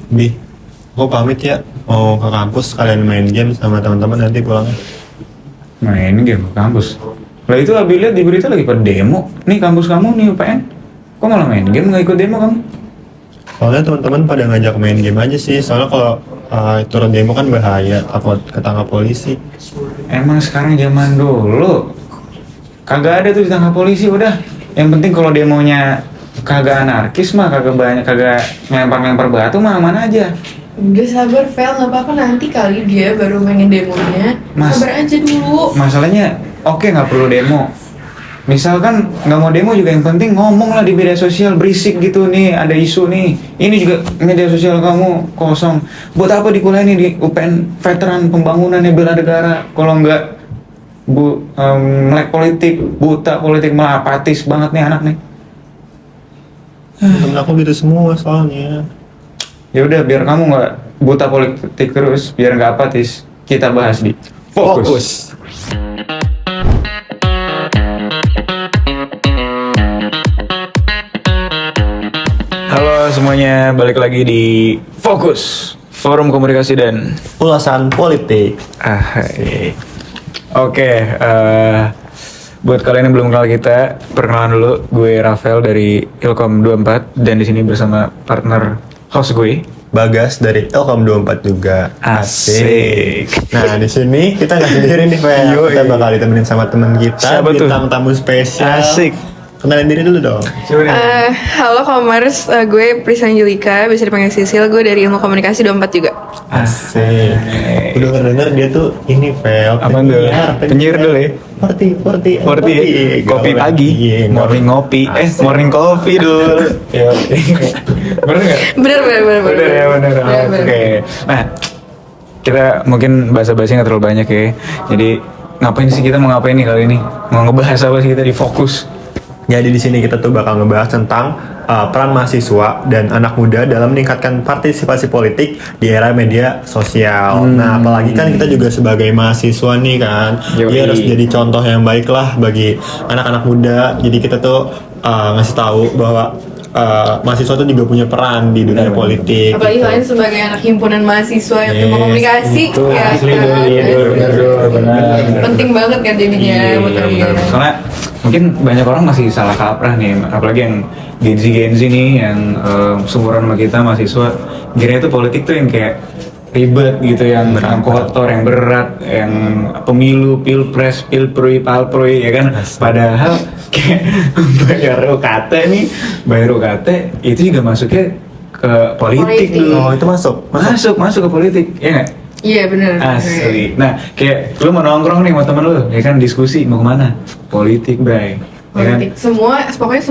Bi, aku pamit ya. Mau ke kampus, kalian main game sama teman-teman nanti pulangnya. Main game ke kampus. Lah itu Abi lihat di berita lagi pada demo. Nih kampus kamu nih UPN. Kok malah main game nggak ikut demo kamu? Soalnya teman-teman pada ngajak main game aja sih. Soalnya kalau turun demo kan bahaya, takut ketangkap polisi. Emang sekarang zaman dulu kagak ada tuh ditangkap polisi udah. Yang penting kalau demonya kagak anarkis mah kagak ngelempar-ngelempar batu mah aman aja. Udah sabar, Vel, nggak apa-apa, nanti kali dia baru pengen demonya. Sabar aja dulu. Masalahnya nggak perlu demo. Misalkan nggak mau demo juga yang penting ngomong lah di media sosial, berisik gitu nih ada isu nih. Ini juga media sosial kamu kosong. Buat apa di kuliah ini di UPN veteran pembangunan yang bela negara? Kalau nggak melek politik, buta politik, malah apatis banget nih anak nih. Temen aku gitu semua soalnya. Ya udah biar kamu nggak buta politik terus, biar nggak apatis. Kita bahas di Fokus. Halo semuanya, balik lagi di Fokus, Forum Komunikasi dan Ulasan politik. Hai. Oke, buat kalian yang belum kenal kita, perkenalan dulu. Gue Rafael dari Ilkom 24 dan di sini bersama partner host gue. Bagas dari Ilkom 24 juga. Asik. Nah, di sini kita nggak sendiri nih, Fel. Yoi. Kita bakal ditemenin sama teman kita, Siapa tuh? bintang tamu spesial. Asik. Kenalin diri dulu dong. Coba nih. Halo Komers, gue Prisa Angelika, bisa dipanggil Sisil, gue dari Ilmu Komunikasi 24 juga. Asik. Udah denger dia tuh ini, Fel. Apa tuh? Penyiar dulu ya. 40 ya? Kopi pagi, Iya, morning ngopi, morning coffee dulu. Ya, bener nggak? Bener. Bener ya, bener. Oke. Nah, kita mungkin basa-basi nggak terlalu banyak ya. Jadi ngapain sih kita mau ngapain nih kali ini? Mau ngebahas apa sih kita di Fokus? Jadi di sini kita tuh bakal ngebahas tentang peran mahasiswa dan anak muda dalam meningkatkan partisipasi politik di era media sosial. Nah, apalagi kan kita juga sebagai mahasiswa nih kan, Yoi. dia harus jadi contoh yang baik lah bagi anak-anak muda. Jadi kita tuh ngasih tahu bahwa mahasiswa tuh juga punya peran di dunia politik. Apalagi gitu. kalian sebagai anak himpunan mahasiswa yang ilmu Yes, komunikasi, Itu ya asli kan? dulu ya, benar. Penting banget kan jadinya buat kalian. Soalnya mungkin banyak orang masih salah kaprah nih, apalagi yang Gen Z nih yang seumuran sama kita mahasiswa, kira itu politik tuh yang kayak ribet gitu, yang kotor, yang berat, yang pemilu, pilpres, pilpri, palpri, ya kan? Padahal kayak bayar UKT itu juga masuknya ke politik Politik. dulu. Oh, itu Masuk ke politik, ya nggak? Iya bener. Asli. Nah, kayak lu mau nongkrong nih sama temen lu, ya kan diskusi mau kemana? Politik, bray. Ya kan? Politik. Pokoknya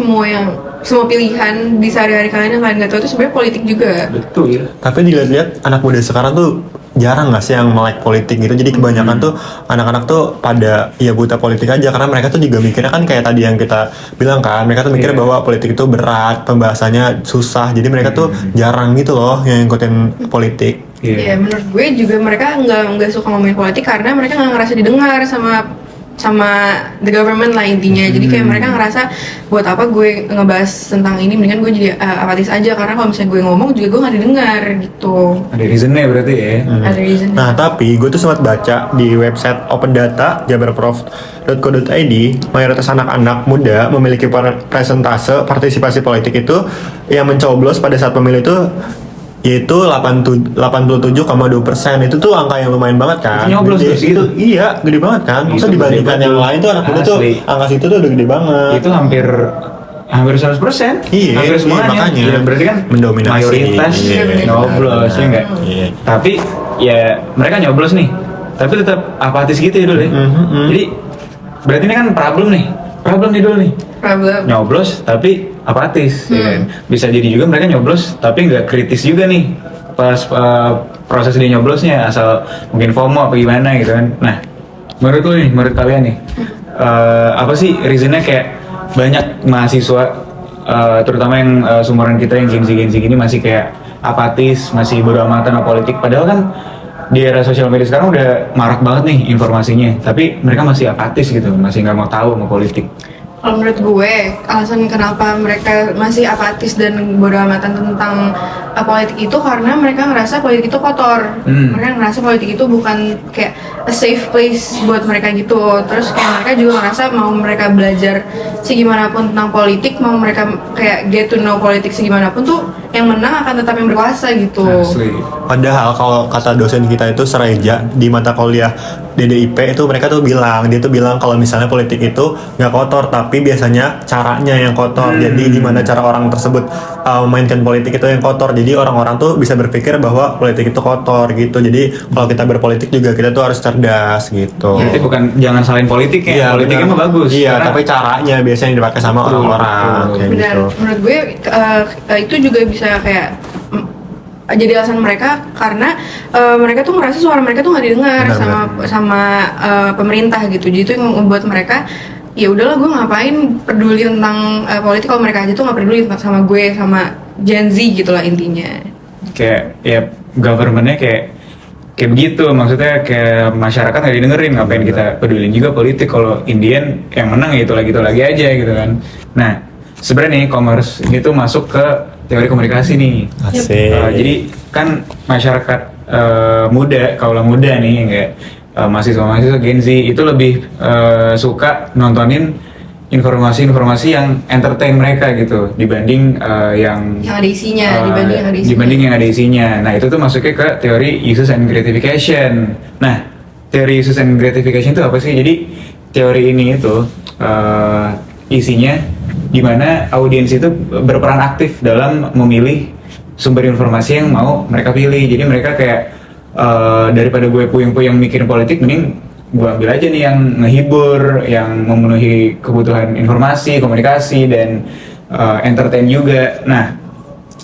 semua pilihan di sehari-hari kalian yang kalian nggak tahu itu sebenarnya politik juga. Betul ya. Tapi dilihat-lihat anak muda sekarang tuh jarang nggak sih yang melek politik gitu. Jadi kebanyakan tuh anak-anak tuh pada ya buta politik aja, karena mereka tuh juga mikirnya kan kayak tadi yang kita bilang kan, mereka tuh mikir Iya. bahwa politik itu berat, pembahasannya susah. Jadi mereka tuh jarang gitu loh yang ngikutin politik. Iya, menurut gue juga mereka nggak suka ngomongin politik karena mereka nggak ngerasa didengar sama the government lah intinya. Jadi kayak mereka ngerasa buat apa gue ngebahas tentang ini, mendingan gue jadi apatis aja, karena kalau misalnya gue ngomong juga gue nggak didengar gitu. Ada reasonnya berarti ya. Ada reason. Nah, tapi gue tuh sempat baca di website Open Data jabarprof.co.id, mayoritas anak-anak muda memiliki persentase partisipasi politik itu yang mencoblos pada saat pemilu itu yaitu 87,2%. Itu tuh angka yang lumayan banget kan. Itu nyoblos Gede. tuh segitu? Iya, gede banget kan. Itu Maksudnya dibandingkan gede yang banget. lain tuh anak muda tuh Asli. angka situ tuh udah gede banget. Itu hampir 100%. Iya, hampir iya, semuanya. makanya. Iya, berarti kan Mendominasi. mayoritas Iya, nyoblos ya enggak? Iya. Tapi ya mereka nyoblos nih. Tapi tetap apatis gitu ya dulu ya. Jadi berarti ini kan problem nih dulu nih. Problem. Nyoblos tapi apatis ya kan? Bisa jadi juga mereka nyoblos tapi nggak kritis juga nih pas proses dia nyoblosnya, asal mungkin FOMO apa gimana gitu kan. Nah, menurut kalian nih apa sih reasonnya kayak banyak mahasiswa terutama yang seumuran kita yang Gen Z gini masih kayak apatis, masih bodo amatan sama politik, padahal kan di era sosial media sekarang udah marak banget nih informasinya, tapi mereka masih apatis gitu, masih nggak mau tahu sama politik. Kalau menurut gue, alasan kenapa mereka masih apatis dan bodo amatan tentang politik itu karena mereka ngerasa politik itu kotor. Mereka ngerasa politik itu bukan kayak a safe place buat mereka gitu. Terus kayak mereka juga ngerasa mau mereka belajar segimanapun tentang politik, mau mereka kayak get to know politik segimanapun tuh yang menang akan tetap yang berkuasa gitu. Asli. Padahal kalau kata dosen kita itu Sereja di mata kuliah DDIP itu mereka tuh bilang, dia tuh bilang kalau misalnya politik itu nggak kotor tapi biasanya caranya yang kotor. Jadi gimana cara orang tersebut memainkan politik itu yang kotor. Jadi orang-orang tuh bisa berpikir bahwa politik itu kotor gitu. Jadi kalau kita berpolitik juga kita tuh harus cerdas gitu. Berarti bukan jangan salahin politik ya, Iya, politiknya benar. mah bagus. Iya, Karena- tapi caranya biasanya yang dipakai sama Betul, orang-orang betul. kayak Benar, gitu. menurut gue itu juga bisa kayak jadi alasan mereka karena mereka tuh ngerasa suara mereka tuh nggak didengar Benar, sama pemerintah gitu. Jadi itu yang membuat mereka ya udahlah gue ngapain peduli tentang politik kalau mereka aja tuh nggak peduli tentang sama gue sama Gen Z gitulah intinya. Kayak ya governmentnya kayak begitu, maksudnya kayak masyarakat nggak didengerin, ngapain kita pedulin juga politik kalau Indian yang menang ya itu lagi aja gitu kan. Nah sebenarnya nih commerce ini tuh masuk ke teori komunikasi nih. Asik. Jadi kan masyarakat muda, kaula muda nih kayak mahasiswa-mahasiswa Gen Z itu lebih suka nontonin informasi-informasi yang entertain mereka gitu dibanding yang Yang ada isinya dibanding yang ada isinya. Nah itu tuh masuknya ke teori uses and gratification. Nah teori uses and gratification itu apa sih? Jadi teori ini itu isinya di mana audiens itu berperan aktif dalam memilih sumber informasi yang mau mereka pilih. Jadi mereka kayak daripada gue puyeng-puyeng mikirin politik, mending gue ambil aja nih yang ngehibur, yang memenuhi kebutuhan informasi, komunikasi, dan entertain juga. Nah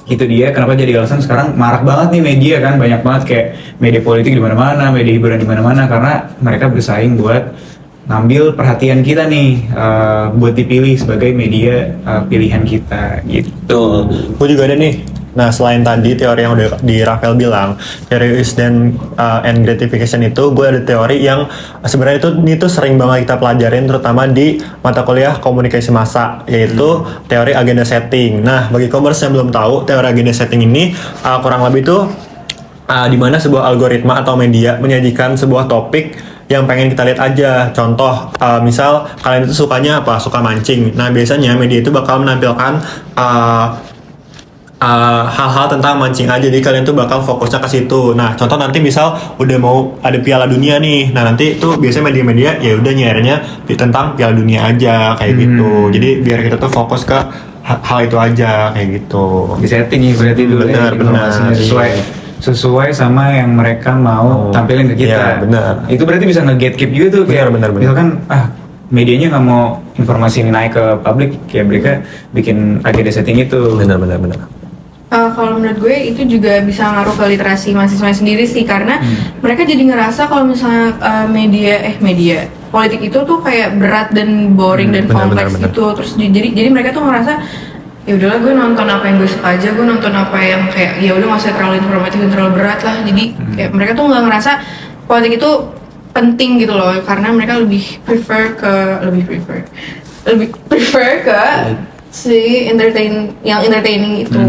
itu dia kenapa jadi alasan sekarang marak banget nih media kan, banyak banget kayak media politik di mana-mana, media hiburan di mana-mana, karena mereka bersaing buat ngambil perhatian kita nih buat dipilih sebagai media pilihan kita gitu. Gue juga ada nih. Nah selain tadi teori yang udah di Rafael bilang, teori use dan and gratification itu, gue ada teori yang sebenarnya ini tuh sering banget kita pelajarin terutama di mata kuliah komunikasi massa, yaitu teori agenda setting. Nah bagi commerce yang belum tahu, teori agenda setting ini kurang lebih tuh di mana sebuah algoritma atau media menyajikan sebuah topik yang pengen kita lihat aja. Contoh, misal kalian itu sukanya apa? Suka mancing. Nah biasanya media itu bakal menampilkan hal-hal tentang mancing aja, jadi kalian tuh bakal fokusnya ke situ. Nah contoh nanti misal udah mau ada Piala Dunia nih, nah nanti tuh biasanya media-media ya udah nyarinya tentang Piala Dunia aja kayak gitu. Jadi biar kita tuh fokus ke hal itu aja kayak gitu. Di setting nih berarti dulu Benar, informasinya benar. sesuai sama yang mereka mau tampilin ke kita. Iya, benar. Itu berarti bisa nge-gatekeep juga tuh kayak Benar. misalkan medianya nggak mau informasi ini naik ke publik, kayak mereka bikin agenda setting itu. Benar. Kalau menurut gue itu juga bisa ngaruh ke literasi mahasiswa sendiri sih, karena mereka jadi ngerasa kalau misalnya media politik itu tuh kayak berat dan boring dan kompleks benar. gitu. Terus jadi mereka tuh ngerasa ya udahlah gue nonton apa yang gue suka aja, gue nonton apa yang kayak ya udah nggak usah terlalu informatif dan terlalu berat lah. Jadi kayak mereka tuh nggak ngerasa politik itu penting gitu loh, karena mereka lebih prefer ke si entertaining itu.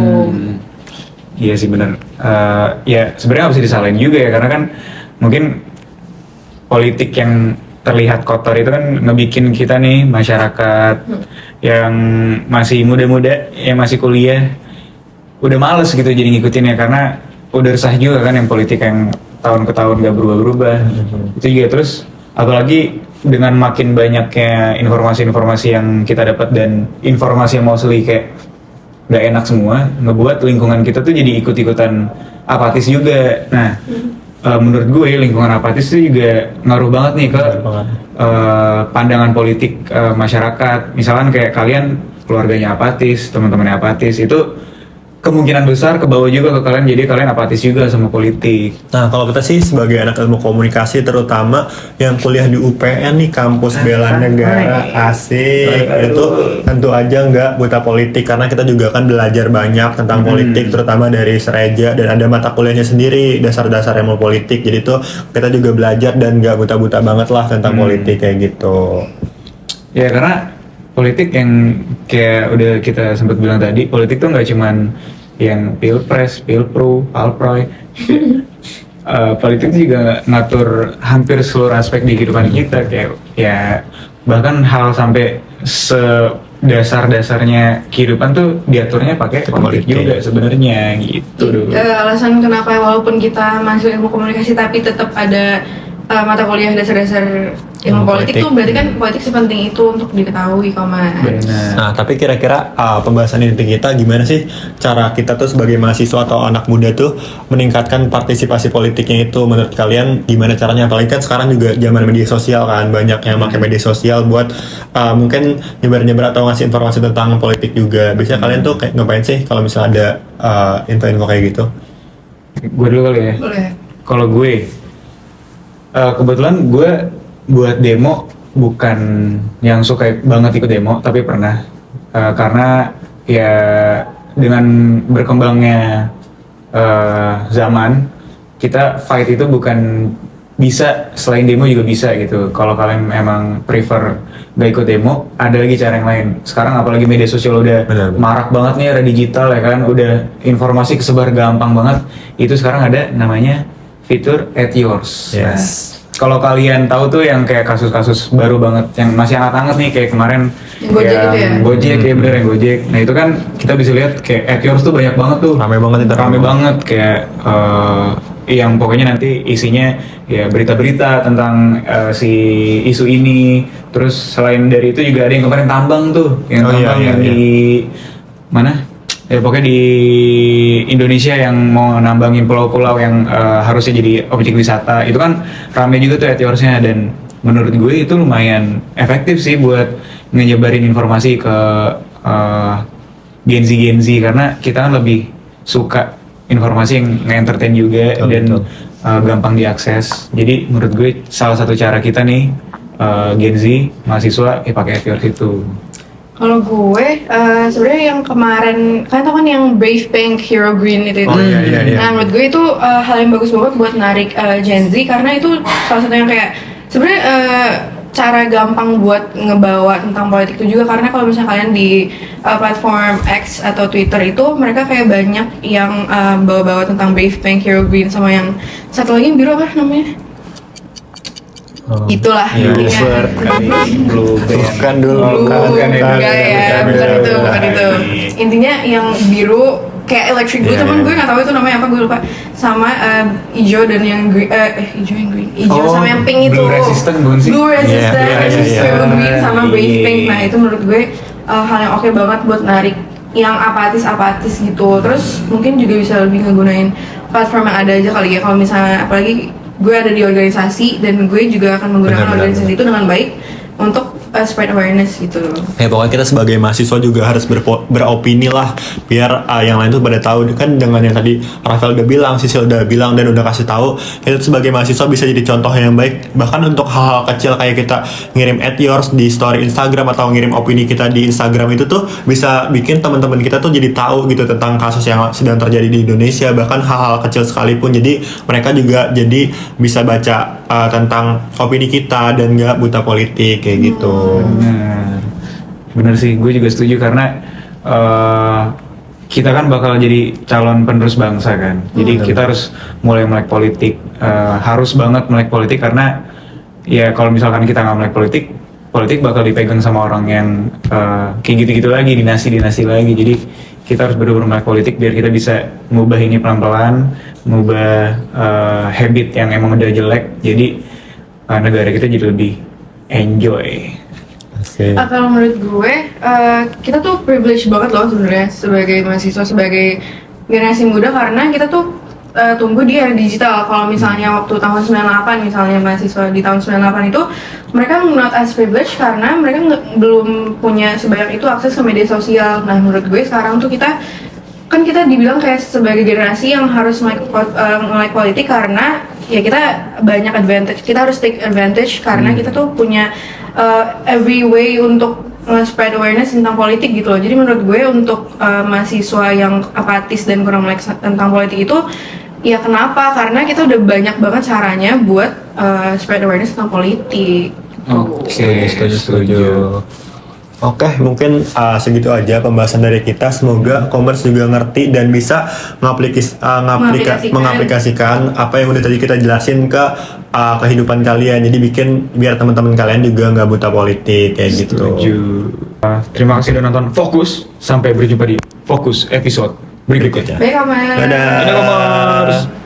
Iya sih benar. Ya sebenarnya nggak bisa disalahin juga ya, karena kan mungkin politik yang terlihat kotor itu kan ngebikin kita nih masyarakat yang masih muda-muda, yang masih kuliah, udah males gitu jadi ngikutinnya, karena udah resah juga kan yang politik yang tahun ke tahun gak berubah-berubah. Itu juga, terus apalagi dengan makin banyaknya informasi-informasi yang kita dapat dan informasi yang mostly kayak gak enak semua, ngebuat lingkungan kita tuh jadi ikut-ikutan apatis juga. Nah, menurut gue lingkungan apatis itu juga ngaruh banget nih ke pandangan politik masyarakat. Misalkan kayak kalian keluarganya apatis, teman-temannya apatis, itu kemungkinan besar ke bawah juga ke kalian, jadi kalian apatis juga sama politik. Nah kalau kita sih sebagai anak ilmu komunikasi, terutama yang kuliah di UPN nih, kampus bela negara, asik, itu tentu aja nggak buta politik, karena kita juga kan belajar banyak tentang politik, terutama dari Sereja, dan ada mata kuliahnya sendiri dasar-dasar ilmu politik. Jadi tuh kita juga belajar dan nggak buta-buta banget lah tentang politik kayak gitu. Ya karena politik yang kayak udah kita sempat bilang tadi, politik tuh nggak cuman yang pilpres, pilpro, palproy. Politik itu juga ngatur hampir seluruh aspek di kehidupan kita, kayak ya bahkan hal sampai sedasar-dasarnya kehidupan tuh diaturnya pakai politik juga sebenarnya gitu. Alasan kenapa walaupun kita masuk ilmu komunikasi tapi tetap ada mata kuliah dasar-dasar ilmu politik tuh berarti kan politik sepenting itu untuk diketahui, Mas. Benar. Nah, tapi kira-kira pembahasan inti kita gimana sih cara kita tuh sebagai mahasiswa atau anak muda tuh meningkatkan partisipasi politiknya itu menurut kalian gimana caranya? Apalagi kan sekarang juga zaman media sosial kan, banyak yang pakai media sosial buat mungkin nyebar-nyebar atau ngasih informasi tentang politik juga. Biasanya kalian tuh kayak ngapain sih kalau misalnya ada info-info kayak gitu? Gue dulu kali ya. Boleh. Kalau gue kebetulan gue buat demo bukan yang suka banget ikut demo, tapi pernah karena ya dengan berkembangnya zaman kita fight itu bukan bisa selain demo juga bisa gitu. Kalau kalian emang prefer gak ikut demo, ada lagi cara yang lain. Sekarang apalagi media sosial udah marak banget nih, era digital ya kan, udah informasi kesebar gampang banget. Itu sekarang ada namanya fitur at yours. Yes. Nah, kalau kalian tahu tuh yang kayak kasus-kasus baru banget yang masih hangat-hangat nih, kayak kemarin Gojek itu ya? Gojek ya, bener yang Gojek. Nah itu kan kita bisa lihat kayak at yours tuh banyak banget tuh. Rame banget itu. Rame banget kayak yang pokoknya nanti isinya ya berita-berita tentang si isu ini. Terus selain dari itu juga ada yang kemarin tambang tuh, yang tambang yang di mana? Ya pokoknya di Indonesia yang mau nambangin pulau-pulau yang harusnya jadi objek wisata. Itu kan rame juga tuh at yours-nya, dan menurut gue itu lumayan efektif sih buat nyebarin informasi ke Gen Z karena kita kan lebih suka informasi yang nge-entertain juga dan gampang diakses. Jadi menurut gue salah satu cara kita nih Gen Z mahasiswa pakai at yours itu. Kalau gue, sebenarnya yang kemarin, kalian tau kan yang Brave Pink Hero Green itu? Oh iya. Nah menurut gue itu hal yang bagus banget buat narik Gen Z, karena itu salah satu yang kayak sebenarnya cara gampang buat ngebawa tentang politik itu juga, karena kalau misalnya kalian di platform X atau Twitter itu mereka kayak banyak yang bawa-bawa tentang Brave Pink Hero Green, sama yang satu lagi yang biru apa namanya? Itulah intinya. Bukan dulu, bukan itu. Intinya yang biru kayak electric blue, temen gue nggak tahu itu namanya apa, gue lupa. Sama hijau dan yang green, hijau sama yang pink itu. Blue resistant bukan sih? Blue resistant, green sama brave pink. Nah itu menurut gue hal yang oke banget buat narik yang apatis gitu. Terus mungkin juga bisa lebih ngegunain platform yang ada aja kali ya, kalau misalnya apalagi gue ada di organisasi dan gue juga akan menggunakan organisasi itu dengan baik untuk spread awareness gitu. Ya pokoknya kita sebagai mahasiswa juga harus beropini lah, biar yang lain tuh pada tahu. Kan dengan yang tadi Rafael udah bilang, Sisil udah bilang dan udah kasih tahu, kita sebagai mahasiswa bisa jadi contoh yang baik. Bahkan untuk hal-hal kecil kayak kita ngirim at yours di story Instagram atau ngirim opini kita di Instagram itu tuh bisa bikin teman-teman kita tuh jadi tahu gitu tentang kasus yang sedang terjadi di Indonesia, bahkan hal-hal kecil sekalipun. Jadi mereka juga jadi bisa baca tentang opini kita dan nggak buta politik kayak gitu. Bener sih, gue juga setuju karena kita kan bakal jadi calon penerus bangsa kan. Jadi kita harus mulai melek politik, harus banget melek politik, karena ya kalau misalkan kita nggak melek politik, politik bakal dipegang sama orang yang kayak gitu-gitu lagi, dinasti lagi. Jadi kita harus benar-benar melek politik biar kita bisa ngubah ini pelan-pelan, ngubah habit yang emang udah jelek. Jadi negara kita jadi lebih enjoy. Kalau menurut gue, kita tuh privilege banget loh sebenarnya sebagai mahasiswa, sebagai generasi muda, karena kita tuh tumbuh di era digital. Kalau misalnya waktu tahun 98 misalnya mahasiswa di tahun 98 itu mereka not as privilege karena mereka belum punya sebanyak itu akses ke media sosial. Nah menurut gue sekarang tuh kita dibilang kayak sebagai generasi yang harus melek politik, karena ya kita banyak advantage, kita harus take advantage karena kita tuh punya every way untuk spread awareness tentang politik gitu loh. Jadi menurut gue untuk mahasiswa yang apatis dan kurang melek tentang politik itu, ya kenapa? Karena kita udah banyak banget caranya buat spread awareness tentang politik. Oke, setuju. Oke, mungkin segitu aja pembahasan dari kita. Semoga Commerce juga ngerti dan bisa mengaplikasikan apa yang udah tadi kita jelasin ke kehidupan kalian. Jadi biar teman-teman kalian juga nggak buta politik kayak gitu. Setuju. Terima kasih udah nonton Fokus. Sampai berjumpa di Fokus episode berikutnya. Baik, Kamar. Dadah. Dadah, Komers.